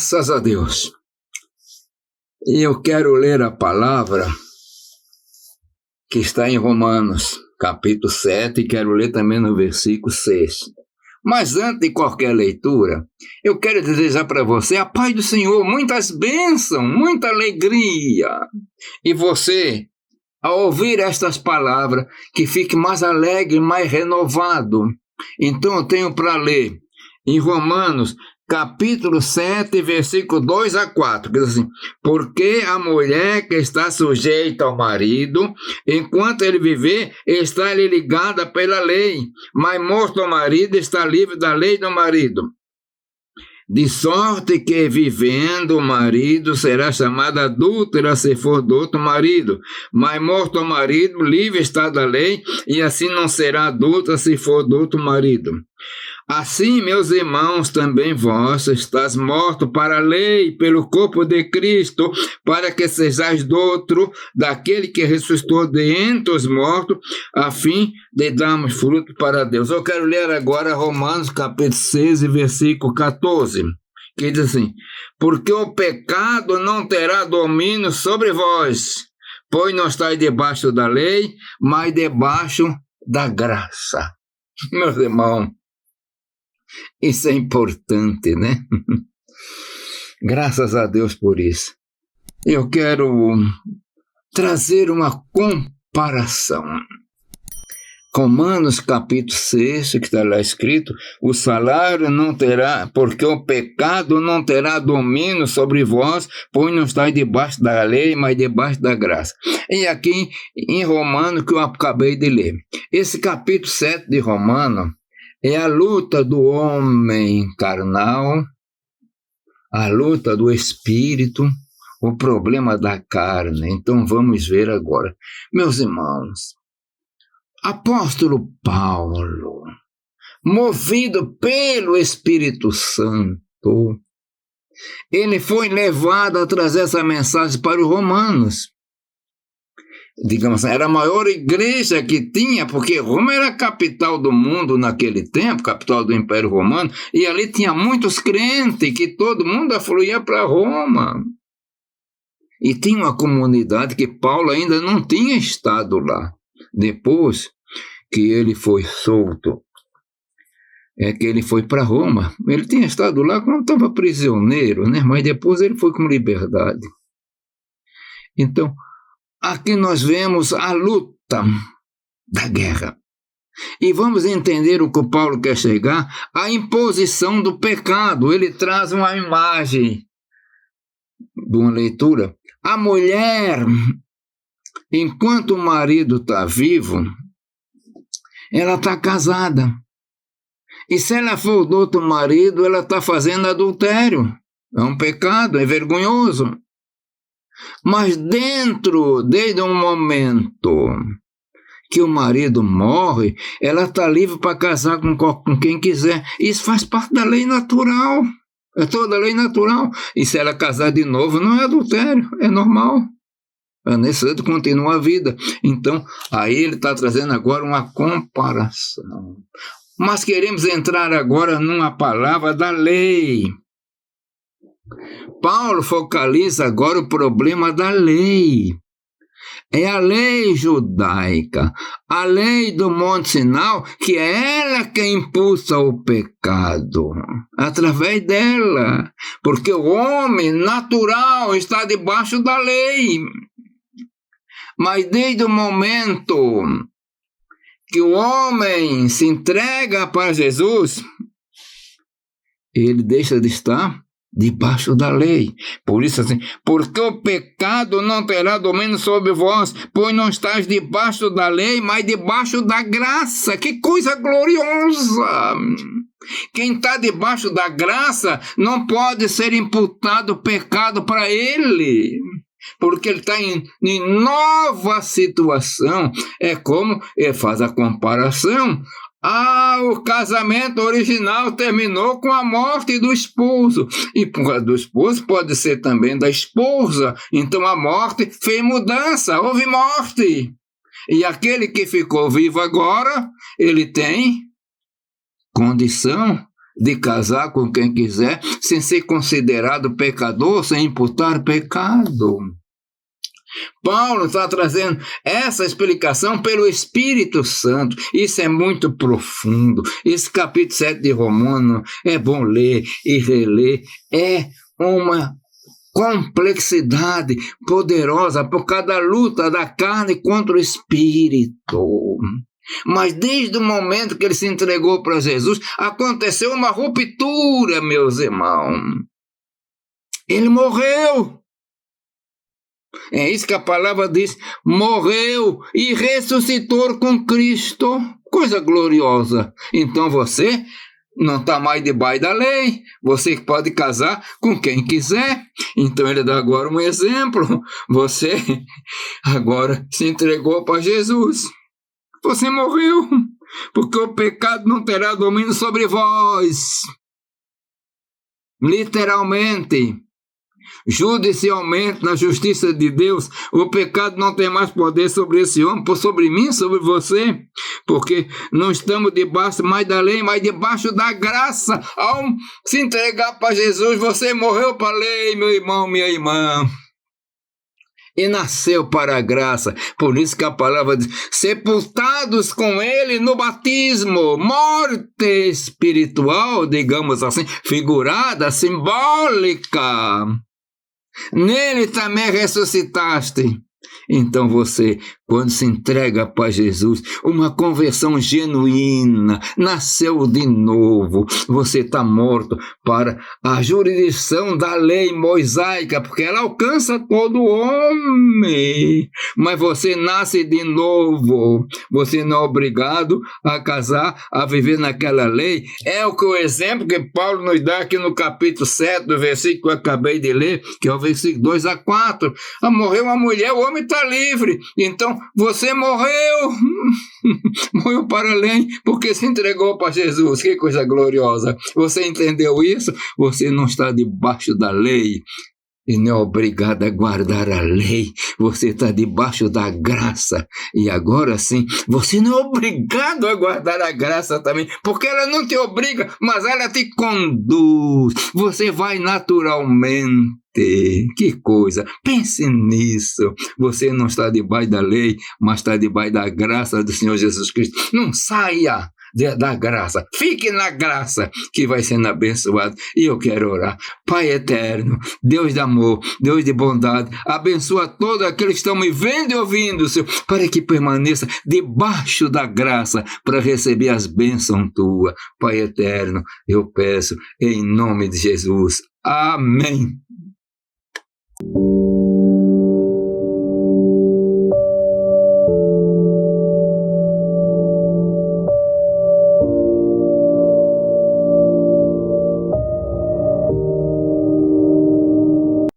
Graças a Deus. E eu quero ler a palavra que está em Romanos, capítulo 7, e quero ler também no versículo 6. Mas antes de qualquer leitura, eu quero desejar para você a paz do Senhor, muitas bênçãos, muita alegria. E você, ao ouvir estas palavras, que fique mais alegre, mais renovado. Então eu tenho para ler em Romanos, capítulo 7, versículo 2 a 4, que diz assim: porque a mulher que está sujeita ao marido, enquanto ele viver, está-lhe ligada pela lei, mas morto o marido, está livre da lei do marido. De sorte que, vivendo o marido, será chamada adúltera se for do outro marido, mas morto o marido, livre está da lei, e assim não será adúltera se for do outro marido. Assim, meus irmãos, também vós estáis mortos para a lei, pelo corpo de Cristo, para que sejais do outro, daquele que ressuscitou de entre os mortos, a fim de darmos fruto para Deus. Eu quero ler agora Romanos, capítulo 6, versículo 14, que diz assim: porque o pecado não terá domínio sobre vós, pois não estáis debaixo da lei, mas debaixo da graça. Meus irmãos, isso é importante, né? Graças a Deus por isso. Eu quero trazer uma comparação. Romanos capítulo 6, que está lá escrito: o salário não terá, porque o pecado não terá domínio sobre vós, pois não estáis debaixo da lei, mas debaixo da graça. E aqui em Romanos, que eu acabei de ler, esse capítulo 7 de Romanos é a luta do homem carnal, a luta do espírito, o problema da carne. Então vamos ver agora. Meus irmãos, apóstolo Paulo, movido pelo Espírito Santo, ele foi levado a trazer essa mensagem para os romanos. Digamos assim, era a maior igreja que tinha, porque Roma era a capital do mundo naquele tempo, capital do Império Romano, e ali tinha muitos crentes, que todo mundo afluía para Roma. E tinha uma comunidade que Paulo ainda não tinha estado lá. Depois que ele foi solto, é que ele foi para Roma. Ele tinha estado lá quando estava prisioneiro, né? Mas depois ele foi com liberdade. Então, aqui nós vemos a luta da guerra. E vamos entender o que o Paulo quer chegar: a imposição do pecado. Ele traz uma imagem de uma leitura. A mulher, enquanto o marido está vivo, ela está casada. E se ela for do outro marido, ela está fazendo adultério. É um pecado, é vergonhoso. Mas desde um momento que o marido morre, ela está livre para casar com quem quiser. Isso faz parte da lei natural. É toda a lei natural. E se ela casar de novo, não é adultério, é normal. É necessário continuar a vida. Então, aí ele está trazendo agora uma comparação. Mas queremos entrar agora numa palavra da lei. Paulo focaliza agora o problema da lei. É a lei judaica, a lei do Monte Sinai, que é ela que impulsa o pecado, através dela, porque o homem natural está debaixo da lei. Mas desde o momento que o homem se entrega para Jesus, ele deixa de estar debaixo da lei. Por isso assim: porque o pecado não terá domínio sobre vós, pois não estáis debaixo da lei, mas debaixo da graça. Que coisa gloriosa! Quem está debaixo da graça não pode ser imputado pecado para ele, porque ele está em nova situação. É como ele faz a comparação. O casamento original terminou com a morte do esposo. E por causa do esposo pode ser também da esposa. Então a morte fez mudança, houve morte. E aquele que ficou vivo agora, ele tem condição de casar com quem quiser, sem ser considerado pecador, sem imputar pecado. Paulo está trazendo essa explicação pelo Espírito Santo. Isso é muito profundo. Esse capítulo 7 de Romanos é bom ler e reler. É uma complexidade poderosa por causa da luta da carne contra o Espírito. Mas desde o momento que ele se entregou para Jesus, aconteceu uma ruptura, meus irmãos. Ele morreu. É isso que a palavra diz, morreu e ressuscitou com Cristo, coisa gloriosa. Então você não está mais debaixo da lei, você pode casar com quem quiser. Então ele dá agora um exemplo, você agora se entregou para Jesus, você morreu, porque o pecado não terá domínio sobre vós, literalmente. Judicialmente, na justiça de Deus, o pecado não tem mais poder sobre esse homem, sobre mim, sobre você, porque não estamos debaixo mais da lei, mas debaixo da graça. Ao se entregar para Jesus, você morreu para a lei, meu irmão, minha irmã, e nasceu para a graça. Por isso que a palavra diz, sepultados com ele no batismo, morte espiritual, digamos assim, figurada, simbólica. Nele também ressuscitaste. Então você, quando se entrega para Jesus, uma conversão genuína, nasceu de novo, você está morto para a jurisdição da lei mosaica, porque ela alcança todo homem, mas você nasce de novo, você não é obrigado a casar, a viver naquela lei. É o exemplo que Paulo nos dá aqui no capítulo 7, do versículo que eu acabei de ler, que é o versículo 2 a 4, morreu uma mulher, o homem está livre. Então você morreu morreu para além, porque se entregou para Jesus. Que coisa gloriosa. Você entendeu isso? Você não está debaixo da lei e não é obrigado a guardar a lei. Você está debaixo da graça, e agora sim, você não é obrigado a guardar a graça também, porque ela não te obriga, mas ela te conduz. Você vai naturalmente. Que coisa, pense nisso. Você não está debaixo da lei, mas está debaixo da graça do Senhor Jesus Cristo. Não saia da graça, fique na graça, que vai sendo abençoado. E eu quero orar. Pai eterno, Deus de amor, Deus de bondade, abençoa todos aqueles que estão me vendo e ouvindo, Senhor, para que permaneça debaixo da graça, para receber as bênçãos tuas. Pai eterno, eu peço em nome de Jesus. Amém.